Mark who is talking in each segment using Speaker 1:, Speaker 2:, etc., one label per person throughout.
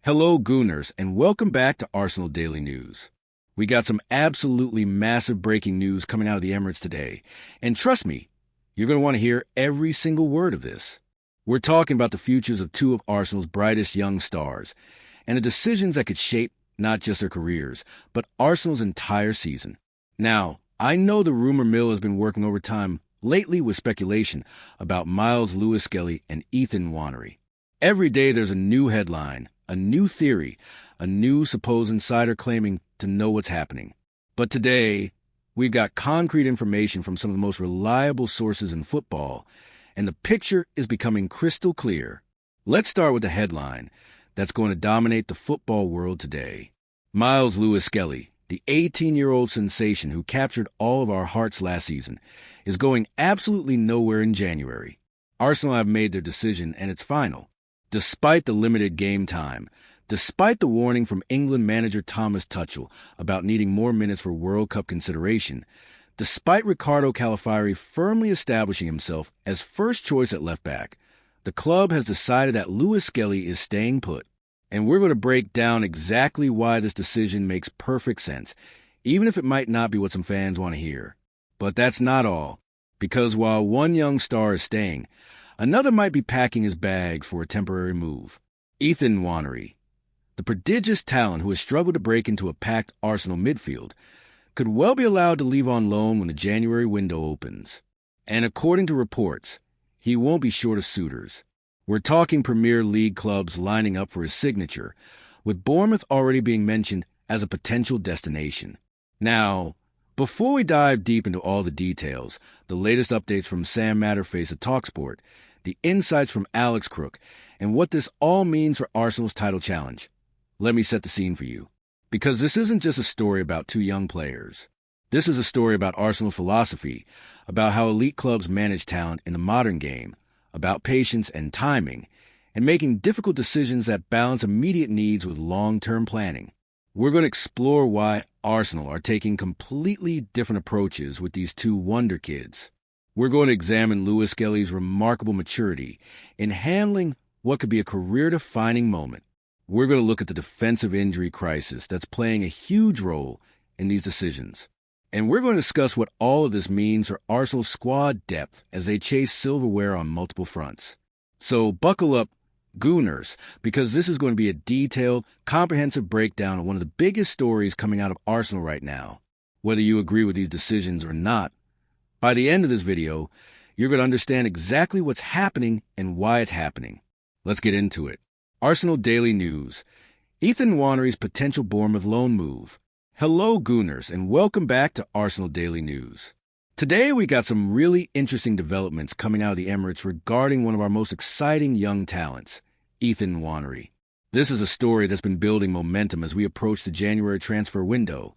Speaker 1: Hello, Gooners, and welcome back to Arsenal Daily News. We got some absolutely massive breaking news coming out of the Emirates today, and trust me, you're going to want to hear every single word of this. We're talking about the futures of two of Arsenal's brightest young stars, and the decisions that could shape not just their careers, but Arsenal's entire season. Now, I know the rumor mill has been working overtime lately with speculation about Miles Lewis-Skelly and Ethan Nwaneri. Every day there's a new headline, a new theory, a new supposed insider claiming to know what's happening. But today, we've got concrete information from some of the most reliable sources in football, and the picture is becoming crystal clear. Let's start with the headline that's going to dominate the football world today. Miles Lewis-Skelly, the 18-year-old sensation who captured all of our hearts last season, is going absolutely nowhere in January. Arsenal have made their decision, and it's final. Despite the limited game time, despite the warning from England manager Thomas Tuchel about needing more minutes for World Cup consideration, despite Ricardo Calafari firmly establishing himself as first choice at left back, the club has decided that Lewis-Skelly is staying put. And we're going to break down exactly why this decision makes perfect sense, even if it might not be what some fans want to hear. But that's not all, because while one young star is staying, another might be packing his bags for a temporary move. Ethan Nwaneri, the prodigious talent who has struggled to break into a packed Arsenal midfield, could well be allowed to leave on loan when the January window opens. And according to reports, he won't be short of suitors. We're talking Premier League clubs lining up for his signature, with Bournemouth already being mentioned as a potential destination. Now, before we dive deep into all the details, the latest updates from Sam Matterface at TalkSport, the insights from Alex Crook, and what this all means for Arsenal's title challenge, let me set the scene for you. Because this isn't just a story about two young players. This is a story about Arsenal philosophy, about how elite clubs manage talent in the modern game, about patience and timing, and making difficult decisions that balance immediate needs with long-term planning. We're going to explore why Arsenal are taking completely different approaches with these two wonder kids. We're going to examine Lewis-Skelly's remarkable maturity in handling what could be a career-defining moment. We're going to look at the defensive injury crisis that's playing a huge role in these decisions. And we're going to discuss what all of this means for Arsenal's squad depth as they chase silverware on multiple fronts. So buckle up, Gooners, because this is going to be a detailed, comprehensive breakdown of one of the biggest stories coming out of Arsenal right now. Whether you agree with these decisions or not, by the end of this video, you're going to understand exactly what's happening and why it's happening. Let's get into it. Arsenal Daily News. Ethan Nwaneri's potential Bournemouth loan move. Hello, Gooners, and welcome back to Arsenal Daily News. Today, we got some really interesting developments coming out of the Emirates regarding one of our most exciting young talents, Ethan Nwaneri. This is a story that's been building momentum as we approach the January transfer window,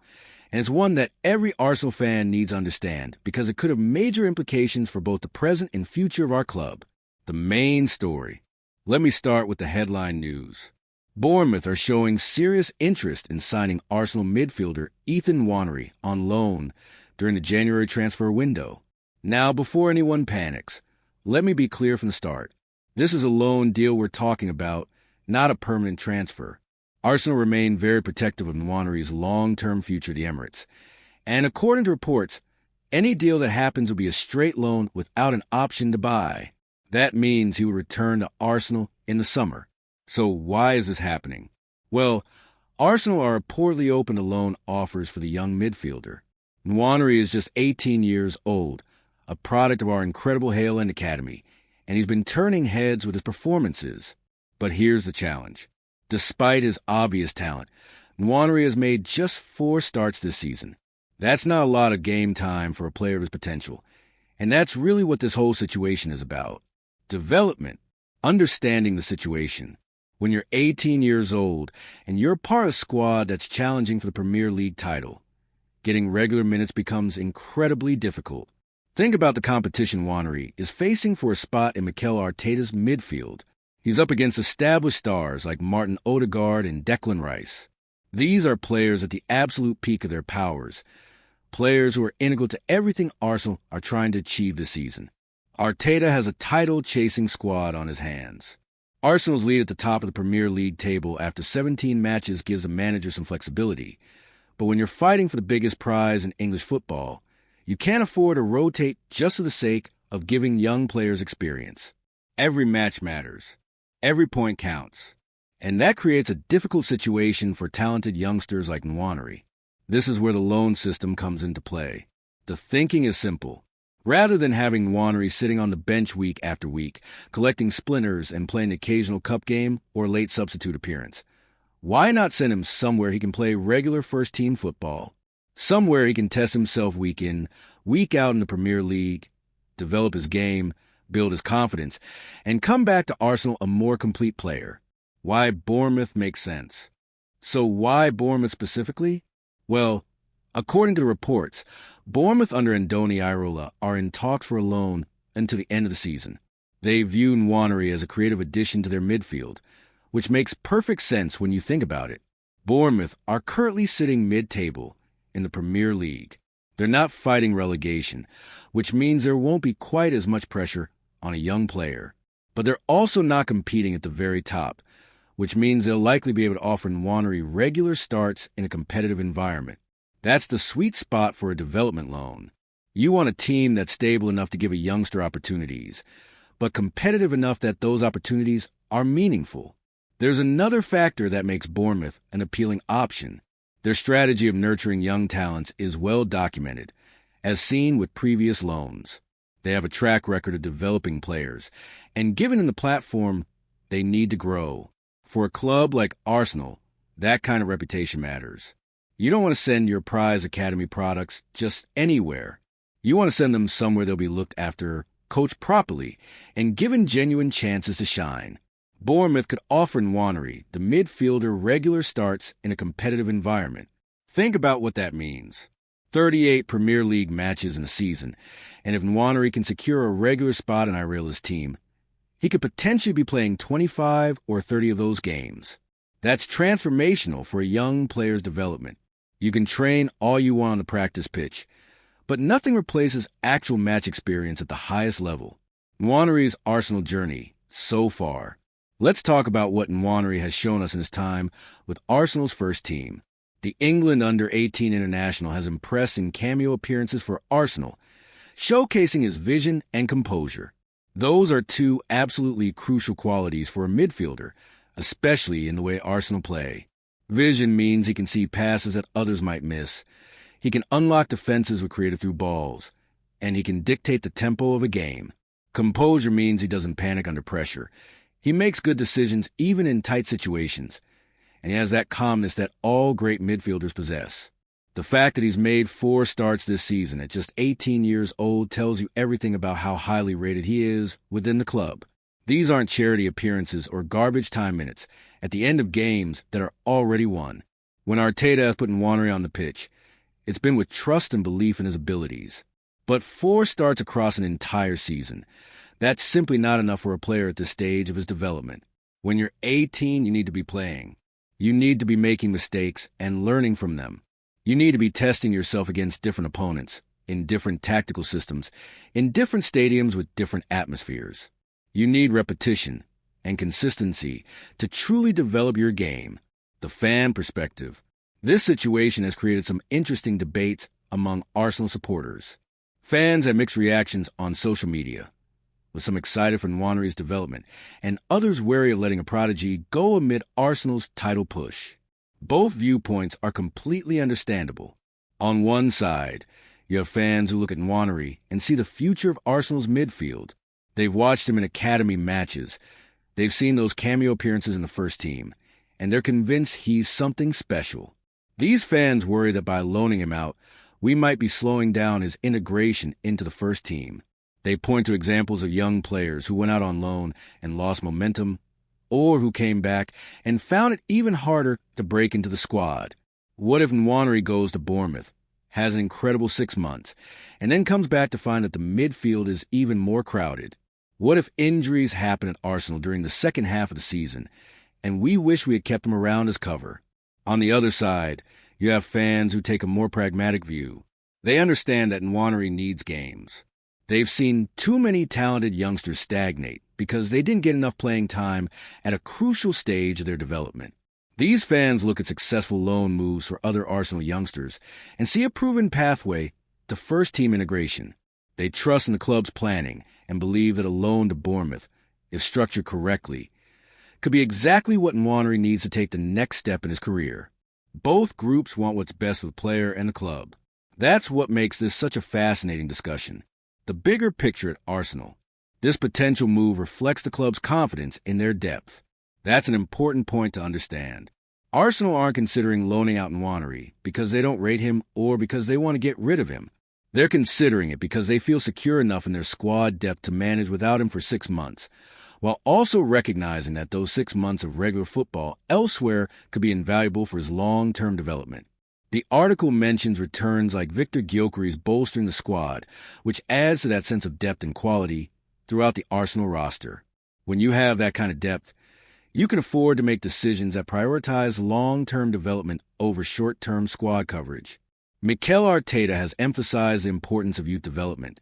Speaker 1: and it's one that every Arsenal fan needs to understand because it could have major implications for both the present and future of our club. The main story. Let me start with the headline news. Bournemouth are showing serious interest in signing Arsenal midfielder Ethan Nwaneri on loan during the January transfer window. Now, before anyone panics, let me be clear from the start. This is a loan deal we're talking about, not a permanent transfer. Arsenal remain very protective of Nwaneri's long-term future at the Emirates. And according to reports, any deal that happens will be a straight loan without an option to buy. That means he will return to Arsenal in the summer. So why is this happening? Well, Arsenal are reportedly open to loan offers for the young midfielder. Nwaneri is just 18 years old, a product of our incredible Hale End Academy, and he's been turning heads with his performances. But here's the challenge. Despite his obvious talent, Nwaneri has made just 4 starts this season. That's not a lot of game time for a player of his potential, and that's really what this whole situation is about. Development, understanding the situation. When you're 18 years old and you're part of a squad that's challenging for the Premier League title, getting regular minutes becomes incredibly difficult. Think about the competition Nwaneri is facing for a spot in Mikel Arteta's midfield. He's up against established stars like Martin Odegaard and Declan Rice. These are players at the absolute peak of their powers, players who are integral to everything Arsenal are trying to achieve this season. Arteta has a title-chasing squad on his hands. Arsenal's lead at the top of the Premier League table after 17 matches gives a manager some flexibility. But when you're fighting for the biggest prize in English football, you can't afford to rotate just for the sake of giving young players experience. Every match matters. Every point counts. And that creates a difficult situation for talented youngsters like Nwaneri. This is where the loan system comes into play. The thinking is simple. Rather than having Nwaneri sitting on the bench week after week, collecting splinters and playing an occasional cup game or late substitute appearance, why not send him somewhere he can play regular first-team football? Somewhere he can test himself week in, week out in the Premier League, develop his game, build his confidence, and come back to Arsenal a more complete player. Why Bournemouth makes sense. So why Bournemouth specifically? Well, according to the reports, Bournemouth under Andoni Iraola are in talks for a loan until the end of the season. They view Nwaneri as a creative addition to their midfield, which makes perfect sense when you think about it. Bournemouth are currently sitting mid-table in the Premier League. They're not fighting relegation, which means there won't be quite as much pressure on a young player. But they're also not competing at the very top, which means they'll likely be able to offer Nwaneri regular starts in a competitive environment. That's the sweet spot for a development loan. You want a team that's stable enough to give a youngster opportunities, but competitive enough that those opportunities are meaningful. There's another factor that makes Bournemouth an appealing option. Their strategy of nurturing young talents is well documented, as seen with previous loans. They have a track record of developing players, and given them the platform, they need to grow. For a club like Arsenal, that kind of reputation matters. You don't want to send your prize academy products just anywhere. You want to send them somewhere they'll be looked after, coached properly, and given genuine chances to shine. Bournemouth could offer Nwaneri, the midfielder, regular starts in a competitive environment. Think about what that means. 38 Premier League matches in a season, and if Nwaneri can secure a regular spot in Iraola's team, he could potentially be playing 25 or 30 of those games. That's transformational for a young player's development. You can train all you want on the practice pitch, but nothing replaces actual match experience at the highest level. Nwaneri's Arsenal journey, so far. Let's talk about what Nwaneri has shown us in his time with Arsenal's first team. The England under-18 international has impressed in cameo appearances for Arsenal, showcasing his vision and composure. Those are two absolutely crucial qualities for a midfielder, especially in the way Arsenal play. Vision means he can see passes that others might miss. He can unlock defenses with creative through balls, and he can dictate the tempo of a game. Composure means he doesn't panic under pressure. He makes good decisions even in tight situations, and he has that calmness that all great midfielders possess. The fact that he's made 4 starts this season at just 18 years old tells you everything about how highly rated he is within the club. These aren't charity appearances or garbage time minutes at the end of games that are already won. When Arteta has put Nwaneri on the pitch, it's been with trust and belief in his abilities. But 4 starts across an entire season, that's simply not enough for a player at this stage of his development. When you're 18, you need to be playing. You need to be making mistakes and learning from them. You need to be testing yourself against different opponents, in different tactical systems, in different stadiums with different atmospheres. You need repetition and consistency to truly develop your game. The fan perspective. This situation has created some interesting debates among Arsenal supporters. Fans have mixed reactions on social media, with some excited for Nwaneri's development, and others wary of letting a prodigy go amid Arsenal's title push. Both viewpoints are completely understandable. On one side, you have fans who look at Nwaneri and see the future of Arsenal's midfield. They've watched him in academy matches. They've seen those cameo appearances in the first team, and they're convinced he's something special. These fans worry that by loaning him out, we might be slowing down his integration into the first team. They point to examples of young players who went out on loan and lost momentum, or who came back and found it even harder to break into the squad. What if Nwaneri goes to Bournemouth, has an incredible 6 months, and then comes back to find that the midfield is even more crowded? What if injuries happen at Arsenal during the second half of the season, and we wish we had kept him around as cover? On the other side, you have fans who take a more pragmatic view. They understand that Nwaneri needs games. They've seen too many talented youngsters stagnate because they didn't get enough playing time at a crucial stage of their development. These fans look at successful loan moves for other Arsenal youngsters and see a proven pathway to first-team integration. They trust in the club's planning and believe that a loan to Bournemouth, if structured correctly, could be exactly what Nwaneri needs to take the next step in his career. Both groups want what's best for the player and the club. That's what makes this such a fascinating discussion. The bigger picture at Arsenal. This potential move reflects the club's confidence in their depth. That's an important point to understand. Arsenal aren't considering loaning out Nwaneri because they don't rate him or because they want to get rid of him. They're considering it because they feel secure enough in their squad depth to manage without him for 6 months, while also recognizing that those 6 months of regular football elsewhere could be invaluable for his long-term development. The article mentions returns like Victor Gyökeres bolstering the squad, which adds to that sense of depth and quality throughout the Arsenal roster. When you have that kind of depth, you can afford to make decisions that prioritize long-term development over short-term squad coverage. Mikel Arteta has emphasized the importance of youth development,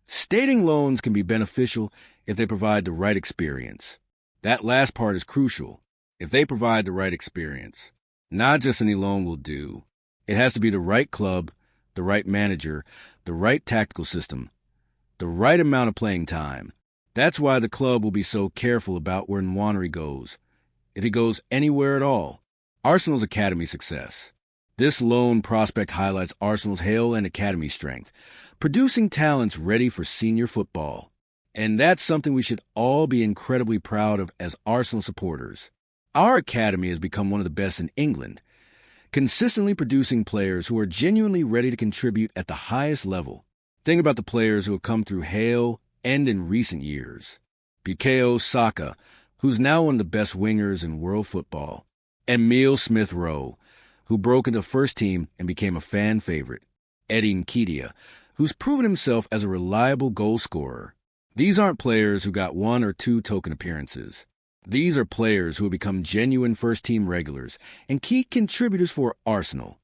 Speaker 1: stating loans can be beneficial if they provide the right experience. That last part is crucial. If they provide the right experience. Not just any loan will do. It has to be the right club, the right manager, the right tactical system, the right amount of playing time. That's why the club will be so careful about where Nwaneri goes, if he goes anywhere at all. Arsenal's academy success. This loan prospect highlights Arsenal's Hale and academy strength, producing talents ready for senior football. And that's something we should all be incredibly proud of as Arsenal supporters. Our academy has become one of the best in England, consistently producing players who are genuinely ready to contribute at the highest level. Think about the players who have come through Hale and in recent years. Bukayo Saka, who's now one of the best wingers in world football. Emile Smith-Rowe, who broke into first team and became a fan favorite. Eddie Nketiah, who's proven himself as a reliable goal scorer. These aren't players who got 1 or 2 token appearances. These are players who have become genuine first-team regulars and key contributors for Arsenal.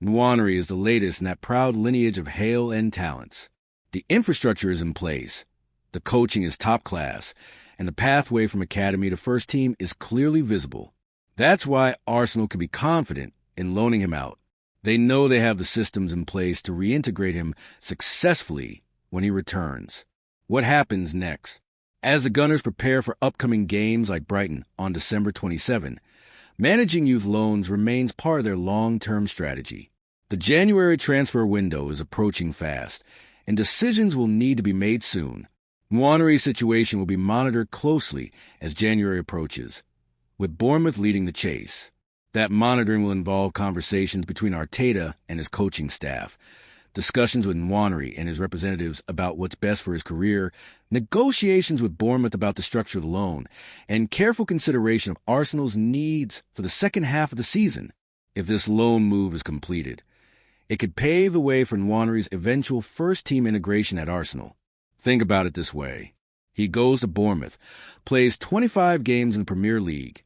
Speaker 1: Nwaneri is the latest in that proud lineage of Hale and talents. The infrastructure is in place. The coaching is top class, and the pathway from academy to first team is clearly visible. That's why Arsenal can be confident in loaning him out. They know they have the systems in place to reintegrate him successfully when he returns. What happens next? As the Gunners prepare for upcoming games like Brighton on December 27, managing youth loans remains part of their long-term strategy. The January transfer window is approaching fast, and decisions will need to be made soon. Nwaneri's situation will be monitored closely as January approaches, with Bournemouth leading the chase. That monitoring will involve conversations between Arteta and his coaching staff, discussions with Nwaneri and his representatives about what's best for his career, negotiations with Bournemouth about the structure of the loan, and careful consideration of Arsenal's needs for the second half of the season. If this loan move is completed, it could pave the way for Nwaneri's eventual first-team integration at Arsenal. Think about it this way. He goes to Bournemouth, plays 25 games in the Premier League,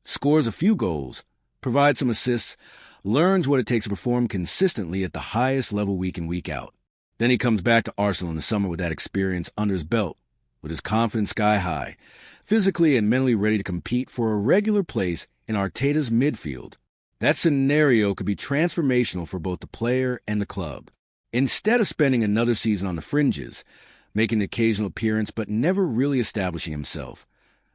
Speaker 1: scores a few goals, provides some assists, learns what it takes to perform consistently at the highest level week in, week out. Then he comes back to Arsenal in the summer with that experience under his belt, with his confidence sky high, physically and mentally ready to compete for a regular place in Arteta's midfield. That scenario could be transformational for both the player and the club. Instead of spending another season on the fringes, making an occasional appearance but never really establishing himself,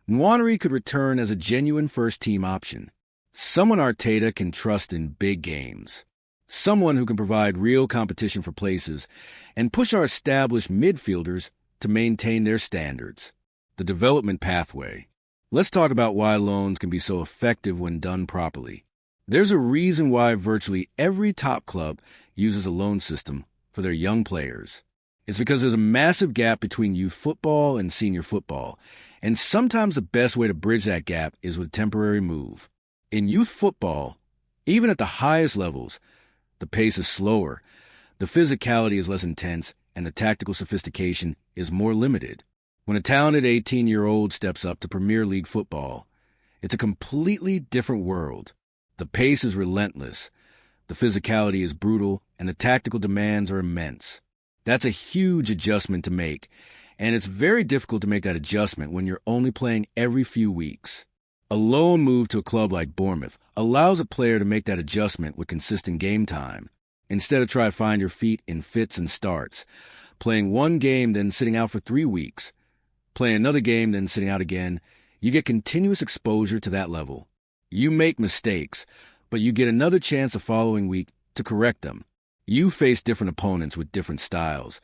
Speaker 1: Nwaneri could return as a genuine first-team option. Someone Arteta can trust in big games. Someone who can provide real competition for places and push our established midfielders to maintain their standards. The development pathway. Let's talk about why loans can be so effective when done properly. There's a reason why virtually every top club uses a loan system for their young players. It's because there's a massive gap between youth football and senior football, and sometimes the best way to bridge that gap is with a temporary move. In youth football, even at the highest levels, the pace is slower, the physicality is less intense, and the tactical sophistication is more limited. When a talented 18-year-old steps up to Premier League football, it's a completely different world. The pace is relentless, the physicality is brutal, and the tactical demands are immense. That's a huge adjustment to make, and it's very difficult to make that adjustment when you're only playing every few weeks. A loan move to a club like Bournemouth allows a player to make that adjustment with consistent game time, instead of trying to find your feet in fits and starts, playing one game then sitting out for 3 weeks, playing another game then sitting out again. You get continuous exposure to that level. You make mistakes, but you get another chance the following week to correct them. You face different opponents with different styles,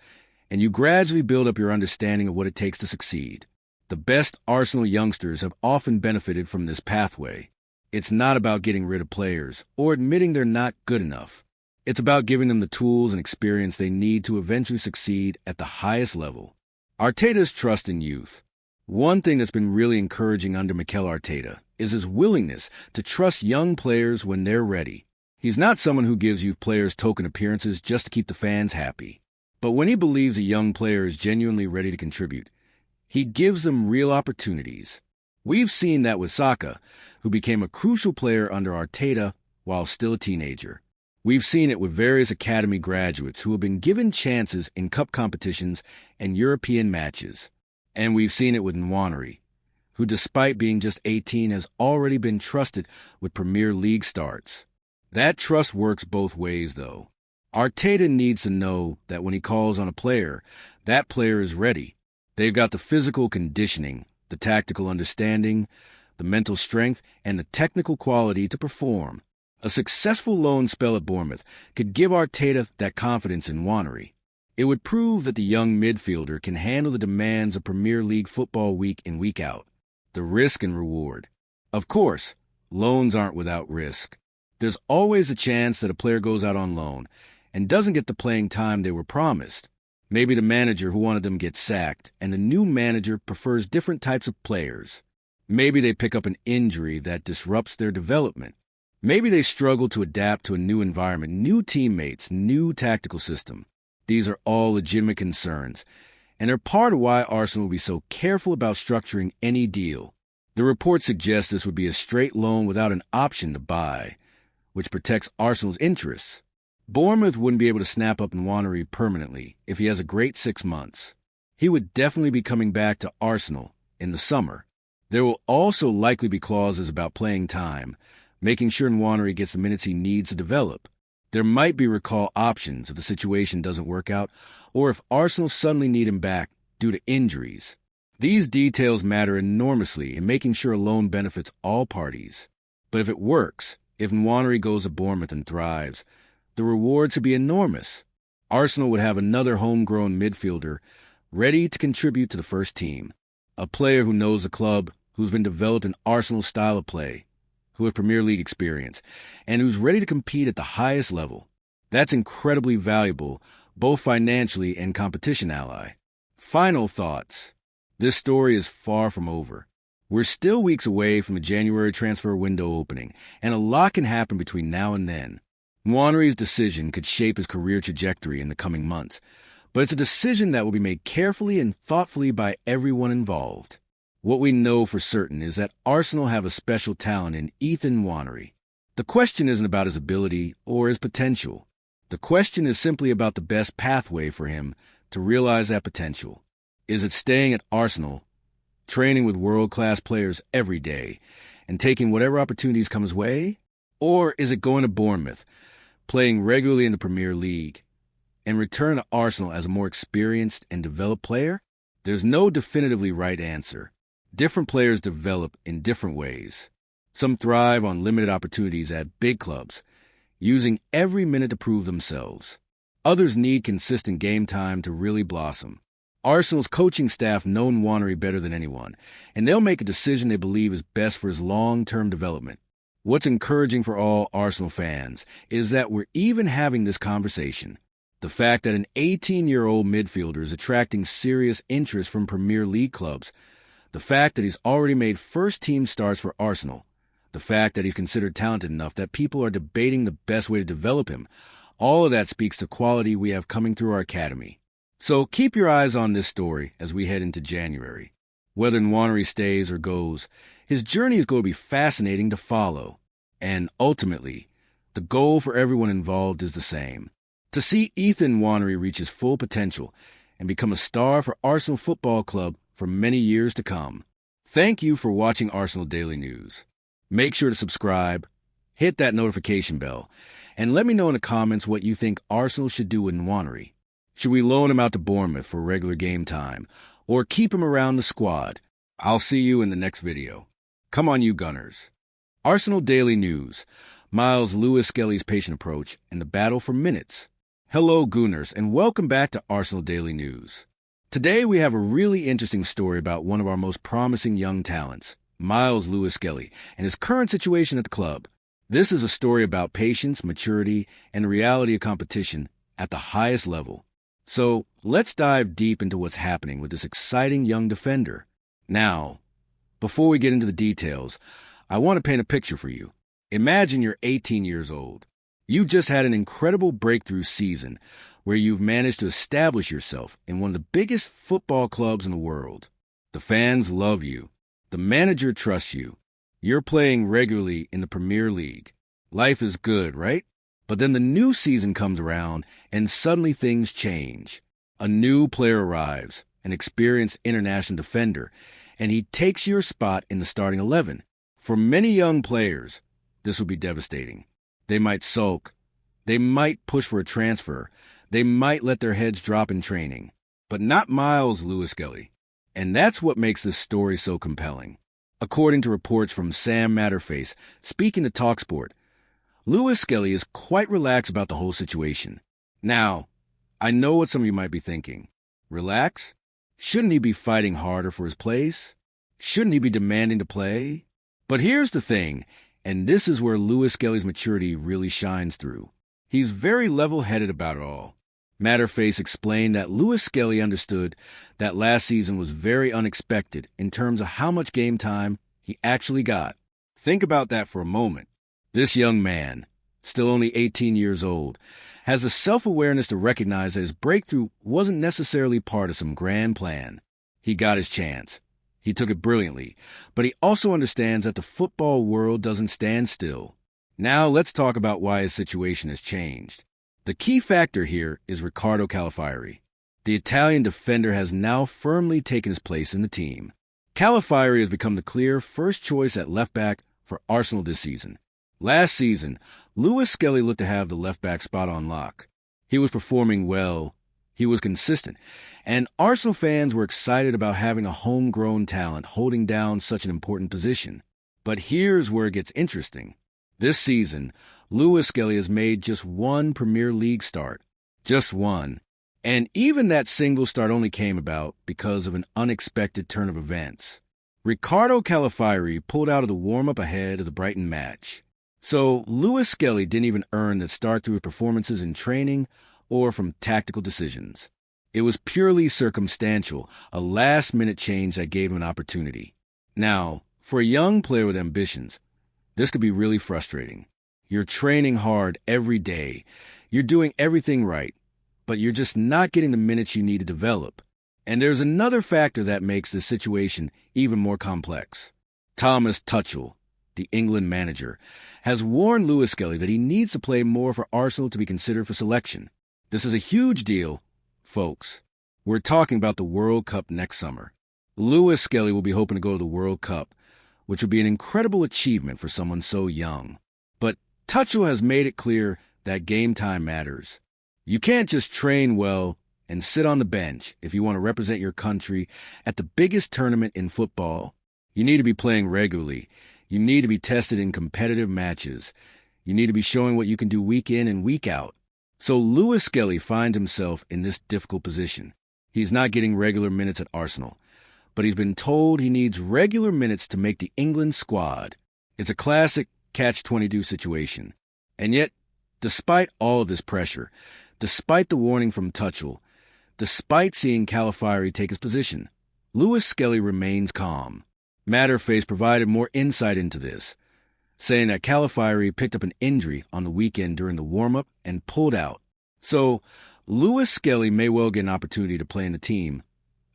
Speaker 1: and you gradually build up your understanding of what it takes to succeed. The best Arsenal youngsters have often benefited from this pathway. It's not about getting rid of players or admitting they're not good enough. It's about giving them the tools and experience they need to eventually succeed at the highest level. Arteta's trust in youth. One thing that's been really encouraging under Mikel Arteta is his willingness to trust young players when they're ready. He's not someone who gives youth players token appearances just to keep the fans happy. But when he believes a young player is genuinely ready to contribute, he gives them real opportunities. We've seen that with Saka, who became a crucial player under Arteta while still a teenager. We've seen it with various academy graduates who have been given chances in cup competitions and European matches. And we've seen it with Nwaneri, who despite being just 18 has already been trusted with Premier League starts. That trust works both ways, though. Arteta needs to know that when he calls on a player, that player is ready. They've got the physical conditioning, the tactical understanding, the mental strength, and the technical quality to perform. A successful loan spell at Bournemouth could give Arteta that confidence in Nwaneri. It would prove that the young midfielder can handle the demands of Premier League football week in, week out. The risk and reward. Of course, loans aren't without risk. There's always a chance that a player goes out on loan and doesn't get the playing time they were promised. Maybe the manager who wanted them gets sacked, and the new manager prefers different types of players. Maybe they pick up an injury that disrupts their development. Maybe they struggle to adapt to a new environment, new teammates, new tactical system. These are all legitimate concerns, and they're part of why Arsenal will be so careful about structuring any deal. The report suggests this would be a straight loan without an option to buy, which protects Arsenal's interests. Bournemouth wouldn't be able to snap up Nwaneri permanently if he has a great 6 months. He would definitely be coming back to Arsenal in the summer. There will also likely be clauses about playing time, making sure Nwaneri gets the minutes he needs to develop. There might be recall options if the situation doesn't work out, or if Arsenal suddenly need him back due to injuries. These details matter enormously in making sure a loan benefits all parties. But if it works, if Nwaneri goes to Bournemouth and thrives, the rewards would be enormous. Arsenal would have another homegrown midfielder ready to contribute to the first team, a player who knows the club, who's been developed in Arsenal's style of play, who has Premier League experience, and who's ready to compete at the highest level. That's incredibly valuable, both financially and competition ally. Final thoughts. This story is far from over. We're still weeks away from the January transfer window opening, and a lot can happen between now and then. Nwaneri's decision could shape his career trajectory in the coming months, but it's a decision that will be made carefully and thoughtfully by everyone involved. What we know for certain is that Arsenal have a special talent in Ethan Nwaneri. The question isn't about his ability or his potential. The question is simply about the best pathway for him to realize that potential. Is it staying at Arsenal, training with world-class players every day, and taking whatever opportunities come his way? Or is it going to Bournemouth, playing regularly in the Premier League, and return to Arsenal as a more experienced and developed player? There's no definitively right answer. Different players develop in different ways. Some thrive on limited opportunities at big clubs, using every minute to prove themselves. Others need consistent game time to really blossom. Arsenal's coaching staff know Nwaneri better than anyone, and they'll make a decision they believe is best for his long-term development. What's encouraging for all Arsenal fans is that we're even having this conversation. The fact that an 18-year-old midfielder is attracting serious interest from Premier League clubs, the fact that he's already made first-team starts for Arsenal, the fact that he's considered talented enough that people are debating the best way to develop him, all of that speaks to quality we have coming through our academy. So keep your eyes on this story as we head into January. Whether Nwaneri stays or goes, his journey is going to be fascinating to follow. And ultimately, the goal for everyone involved is the same: to see Ethan Nwaneri reach his full potential and become a star for Arsenal Football Club for many years to come. Thank you for watching Arsenal Daily News. Make sure to subscribe, hit that notification bell, and let me know in the comments what you think Arsenal should do with Nwaneri. Should we loan him out to Bournemouth for regular game time, or keep him around the squad? I'll see you in the next video. Come on, you Gunners. Arsenal Daily News. Miles Lewis Skelly's patient approach and the battle for minutes. Hello, Gooners, and welcome back to Arsenal Daily News. Today we have a really interesting story about one of our most promising young talents, Miles Lewis Skelly, and his current situation at the club. This is a story about patience, maturity, and the reality of competition at the highest level. So let's dive deep into what's happening with this exciting young defender. Now, before we get into the details, I want to paint a picture for you. Imagine you're 18 years old. You just had an incredible breakthrough season where you've managed to establish yourself in one of the biggest football clubs in the world. The fans love you. The manager trusts you. You're playing regularly in the Premier League. Life is good, right? But then the new season comes around and suddenly things change. A new player arrives, an experienced international defender, and he takes your spot in the starting 11. For many young players, this will be devastating. They might sulk. They might push for a transfer. They might let their heads drop in training. But not Miles Lewis Skelly. And that's what makes this story so compelling. According to reports from Sam Matterface, speaking to TalkSport, Lewis Skelly is quite relaxed about the whole situation. Now, I know what some of you might be thinking. Relax? Shouldn't he be fighting harder for his place? Shouldn't he be demanding to play? But here's the thing, and this is where Lewis Skelly's maturity really shines through. He's very level-headed about it all. Matterface explained that Lewis Skelly understood that last season was very unexpected in terms of how much game time he actually got. Think about that for a moment. This young man, still only 18 years old, has the self-awareness to recognize that his breakthrough wasn't necessarily part of some grand plan. He got his chance. He took it brilliantly, but he also understands that the football world doesn't stand still. Now let's talk about why his situation has changed. The key factor here is Riccardo Calafiori. The Italian defender has now firmly taken his place in the team. Calafiori has become the clear first choice at left back for Arsenal this season. Last season, Lewis Skelly looked to have the left-back spot on lock. He was performing well, he was consistent, and Arsenal fans were excited about having a homegrown talent holding down such an important position. But here's where it gets interesting. This season, Lewis Skelly has made just one Premier League start. Just one. And even that single start only came about because of an unexpected turn of events. Riccardo Calafiori pulled out of the warm-up ahead of the Brighton match. So Lewis Skelly didn't even earn that start through his performances in training or from tactical decisions. It was purely circumstantial, a last-minute change that gave him an opportunity. Now, for a young player with ambitions, this could be really frustrating. You're training hard every day. You're doing everything right, but you're just not getting the minutes you need to develop. And there's another factor that makes this situation even more complex. Thomas Tuchel, the England manager, has warned Lewis Skelly that he needs to play more for Arsenal to be considered for selection. This is a huge deal, folks. We're talking about the World Cup next summer. Lewis Skelly will be hoping to go to the World Cup, which would be an incredible achievement for someone so young. But Tuchel has made it clear that game time matters. You can't just train well and sit on the bench if you want to represent your country at the biggest tournament in football. You need to be playing regularly. You need to be tested in competitive matches. You need to be showing what you can do week in and week out. So Lewis Skelly finds himself in this difficult position. He's not getting regular minutes at Arsenal, but he's been told he needs regular minutes to make the England squad. It's a classic catch-22 situation. And yet, despite all of this pressure, despite the warning from Tuchel, despite seeing Calafiori take his position, Lewis Skelly remains calm. Matterface provided more insight into this, saying that Calafiori picked up an injury on the weekend during the warm-up and pulled out. So, Lewis Skelly may well get an opportunity to play in the team,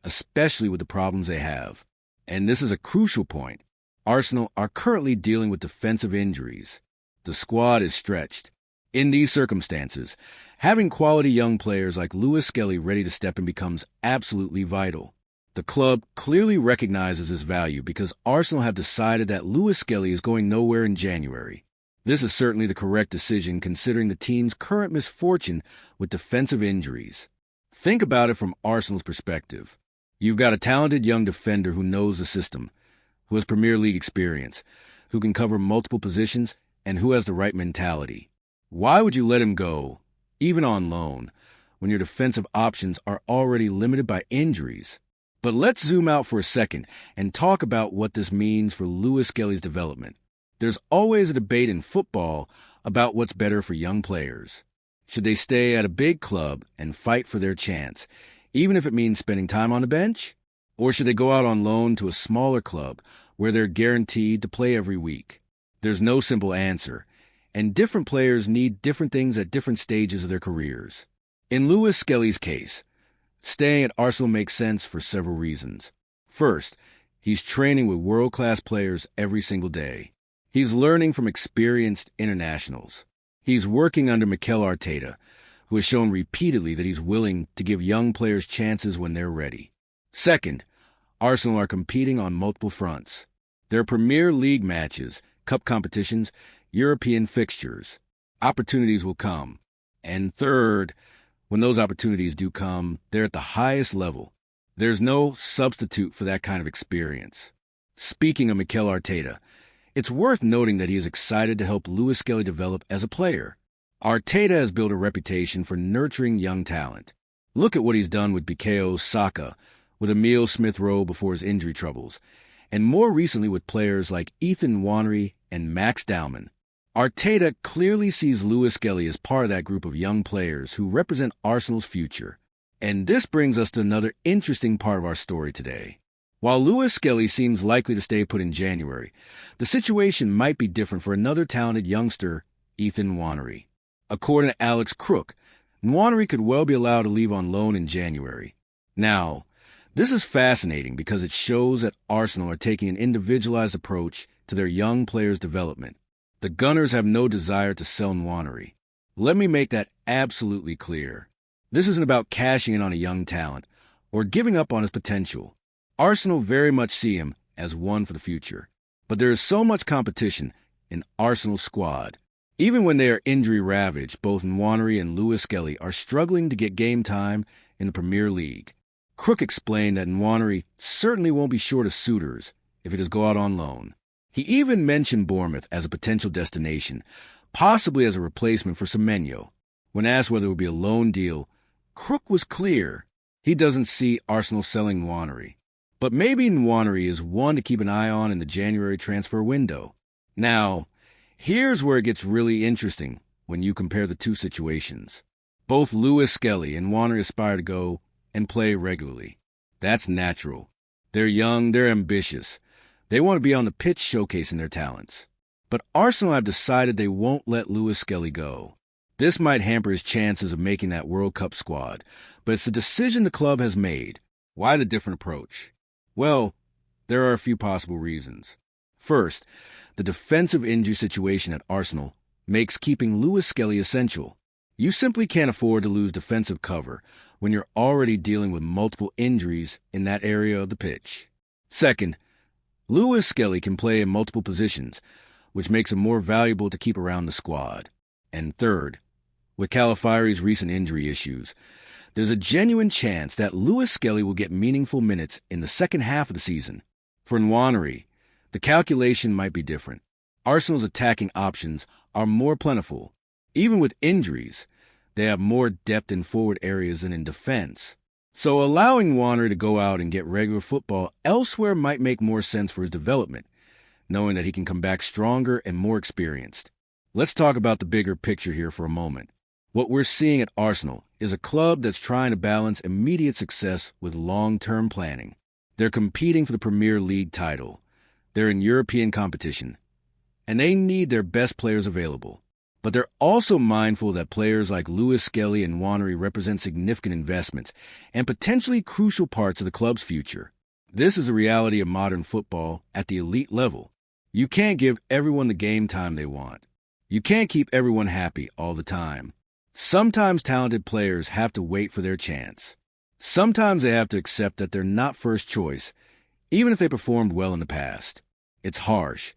Speaker 1: especially with the problems they have. And this is a crucial point. Arsenal are currently dealing with defensive injuries. The squad is stretched. In these circumstances, having quality young players like Lewis Skelly ready to step in becomes absolutely vital. The club clearly recognizes this value because Arsenal have decided that Lewis Skelly is going nowhere in January. This is certainly the correct decision considering the team's current misfortune with defensive injuries. Think about it from Arsenal's perspective. You've got a talented young defender who knows the system, who has Premier League experience, who can cover multiple positions, and who has the right mentality. Why would you let him go, even on loan, when your defensive options are already limited by injuries? But let's zoom out for a second and talk about what this means for Lewis Skelly's development. There's always a debate in football about what's better for young players. Should they stay at a big club and fight for their chance, even if it means spending time on the bench? Or should they go out on loan to a smaller club where they're guaranteed to play every week? There's no simple answer, and different players need different things at different stages of their careers. In Lewis Skelly's case, staying at Arsenal makes sense for several reasons. First, he's training with world-class players every single day. He's learning from experienced internationals. He's working under Mikel Arteta, who has shown repeatedly that he's willing to give young players chances when they're ready. Second, Arsenal are competing on multiple fronts. There are Premier League matches, cup competitions, European fixtures. Opportunities will come. And third, when those opportunities do come, they're at the highest level. There's no substitute for that kind of experience. Speaking of Mikel Arteta, it's worth noting that he is excited to help Lewis Skelly develop as a player. Arteta has built a reputation for nurturing young talent. Look at what he's done with Bukayo Saka, with Emile Smith-Rowe before his injury troubles, and more recently with players like Ethan Nwaneri and Max Dowman. Arteta clearly sees Lewis Skelly as part of that group of young players who represent Arsenal's future. And this brings us to another interesting part of our story today. While Lewis Skelly seems likely to stay put in January, the situation might be different for another talented youngster, Ethan Nwaneri. According to Alex Crook, Nwaneri could well be allowed to leave on loan in January. Now, this is fascinating because it shows that Arsenal are taking an individualized approach to their young players' development. The Gunners have no desire to sell Nwaneri. Let me make that absolutely clear. This isn't about cashing in on a young talent or giving up on his potential. Arsenal very much see him as one for the future. But there is so much competition in Arsenal's squad. Even when they are injury-ravaged, both Nwaneri and Lewis Skelly are struggling to get game time in the Premier League. Crook explained that Nwaneri certainly won't be short of suitors if he does go out on loan. He even mentioned Bournemouth as a potential destination, possibly as a replacement for Semenyo. When asked whether it would be a loan deal, Crook was clear. He doesn't see Arsenal selling Nwaneri. But maybe Nwaneri is one to keep an eye on in the January transfer window. Now, here's where it gets really interesting when you compare the two situations. Both Lewis Skelly and Nwaneri aspire to go and play regularly. That's natural. They're young, they're ambitious. They want to be on the pitch showcasing their talents. But Arsenal have decided they won't let Lewis Skelly go. This might hamper his chances of making that World Cup squad, but it's a decision the club has made. Why the different approach? Well, there are a few possible reasons. First, the defensive injury situation at Arsenal makes keeping Lewis Skelly essential. You simply can't afford to lose defensive cover when you're already dealing with multiple injuries in that area of the pitch. Second, Lewis Skelly can play in multiple positions, which makes him more valuable to keep around the squad. And third, with Calafiori's recent injury issues, there's a genuine chance that Lewis Skelly will get meaningful minutes in the second half of the season. For Nwaneri, the calculation might be different. Arsenal's attacking options are more plentiful. Even with injuries, they have more depth in forward areas than in defense. So allowing Nwaneri to go out and get regular football elsewhere might make more sense for his development, knowing that he can come back stronger and more experienced. Let's talk about the bigger picture here for a moment. What we're seeing at Arsenal is a club that's trying to balance immediate success with long-term planning. They're competing for the Premier League title. They're in European competition. And they need their best players available. But they're also mindful that players like Lewis Skelly and Nwaneri represent significant investments and potentially crucial parts of the club's future. This is a reality of modern football at the elite level. You can't give everyone the game time they want. You can't keep everyone happy all the time. Sometimes talented players have to wait for their chance. Sometimes they have to accept that they're not first choice, even if they performed well in the past. It's harsh,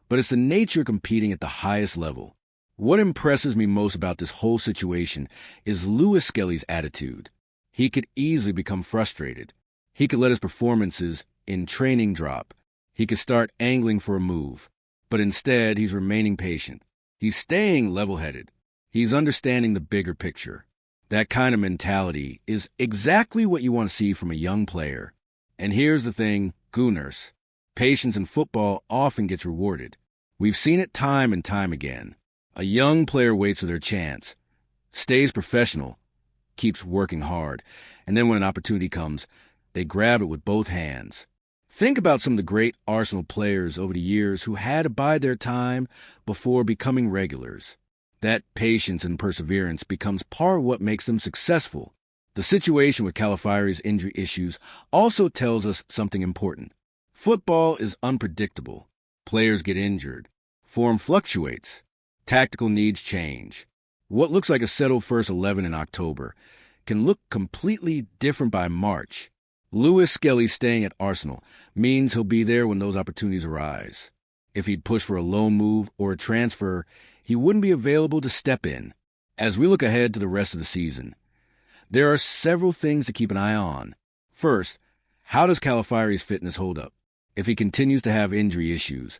Speaker 1: but it's the nature of competing at the highest level. What impresses me most about this whole situation is Lewis Skelly's attitude. He could easily become frustrated. He could let his performances in training drop. He could start angling for a move. But instead, he's remaining patient. He's staying level-headed. He's understanding the bigger picture. That kind of mentality is exactly what you want to see from a young player. And here's the thing, Gooners. Patience in football often gets rewarded. We've seen it time and time again. A young player waits for their chance, stays professional, keeps working hard, and then when an opportunity comes, they grab it with both hands. Think about some of the great Arsenal players over the years who had to bide their time before becoming regulars. That patience and perseverance becomes part of what makes them successful. The situation with Calafiori's injury issues also tells us something important. Football is unpredictable. Players get injured. Form fluctuates. Tactical needs change. What looks like a settled first 11 in October can look completely different by March. Lewis Skelly staying at Arsenal means he'll be there when those opportunities arise. If he'd push for a loan move or a transfer, he wouldn't be available to step in. As we look ahead to the rest of the season, there are several things to keep an eye on. First, how does Calafiori's fitness hold up? If he continues to have injury issues,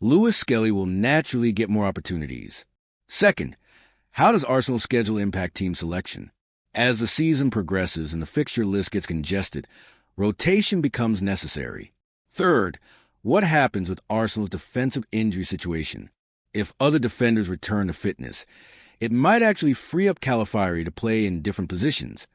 Speaker 1: Lewis Skelly will naturally get more opportunities. Second, how does Arsenal's schedule impact team selection? As the season progresses and the fixture list gets congested, rotation becomes necessary. Third, what happens with Arsenal's defensive injury situation? If other defenders return to fitness, it might actually free up Calafiori to play in different positions,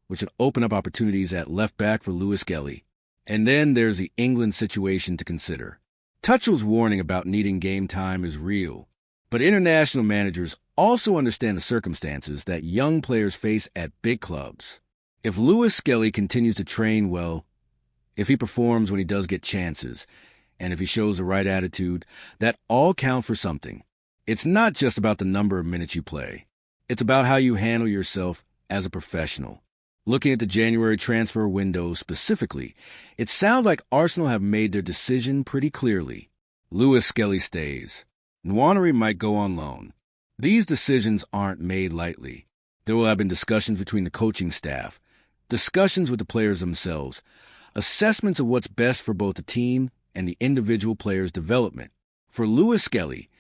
Speaker 1: which would open up opportunities at left back for Lewis Skelly. And then there's the England situation to consider. Tuchel's warning about needing game time is real, but international managers also understand the circumstances that young players face at big clubs. If Lewis Skelly continues to train well, if he performs when he does get chances, and if he shows the right attitude, that all count for something. It's not just about the number of minutes you play. It's about how you handle yourself as a professional. Looking at the January transfer window specifically, it sounds like Arsenal have made their decision pretty clearly. Lewis Skelly stays. Nwaneri might go on loan. These decisions aren't made lightly. There will have been discussions between the coaching staff, discussions with the players themselves, assessments of what's best for both the team and the individual player's development. For Lewis Skelly,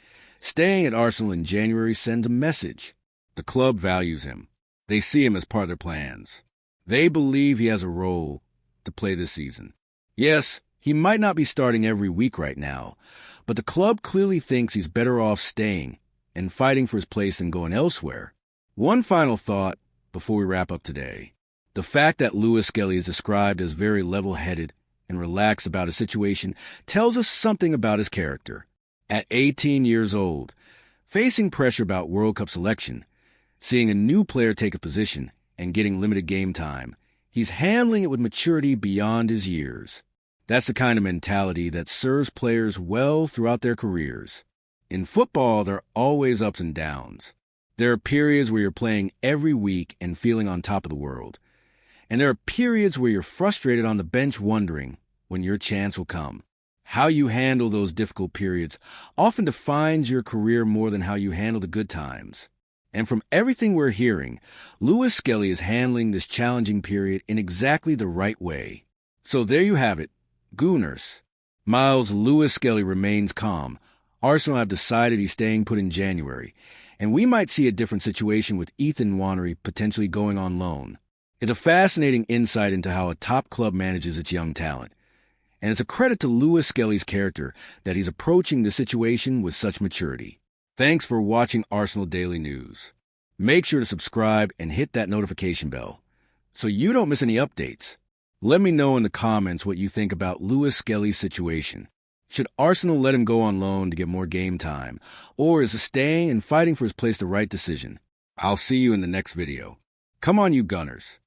Speaker 1: staying at Arsenal in January sends a message. The club values him. They see him as part of their plans. They believe he has a role to play this season. Yes, he might not be starting every week right now, but the club clearly thinks he's better off staying and fighting for his place than going elsewhere. One final thought before we wrap up today. The fact that Lewis Skelly is described as very level-headed and relaxed about his situation tells us something about his character. At 18 years old, facing pressure about World Cup selection, seeing a new player take a position, and getting limited game time, he's handling it with maturity beyond his years. That's the kind of mentality that serves players well throughout their careers. In football, there are always ups and downs. There are periods where you're playing every week and feeling on top of the world. And there are periods where you're frustrated on the bench wondering when your chance will come. How you handle those difficult periods often defines your career more than how you handle the good times. And from everything we're hearing, Lewis Skelly is handling this challenging period in exactly the right way. So there you have it, Gooners. Miles Lewis Skelly remains calm. Arsenal have decided he's staying put in January, and we might see a different situation with Ethan Nwaneri potentially going on loan. It's a fascinating insight into how a top club manages its young talent. And it's a credit to Lewis Skelly's character that he's approaching the situation with such maturity. Thanks for watching Arsenal Daily News. Make sure to subscribe and hit that notification bell so you don't miss any updates. Let me know in the comments what you think about Lewis Skelly's situation. Should Arsenal let him go on loan to get more game time, or is staying and fighting for his place the right decision? I'll see you in the next video. Come on, you Gunners.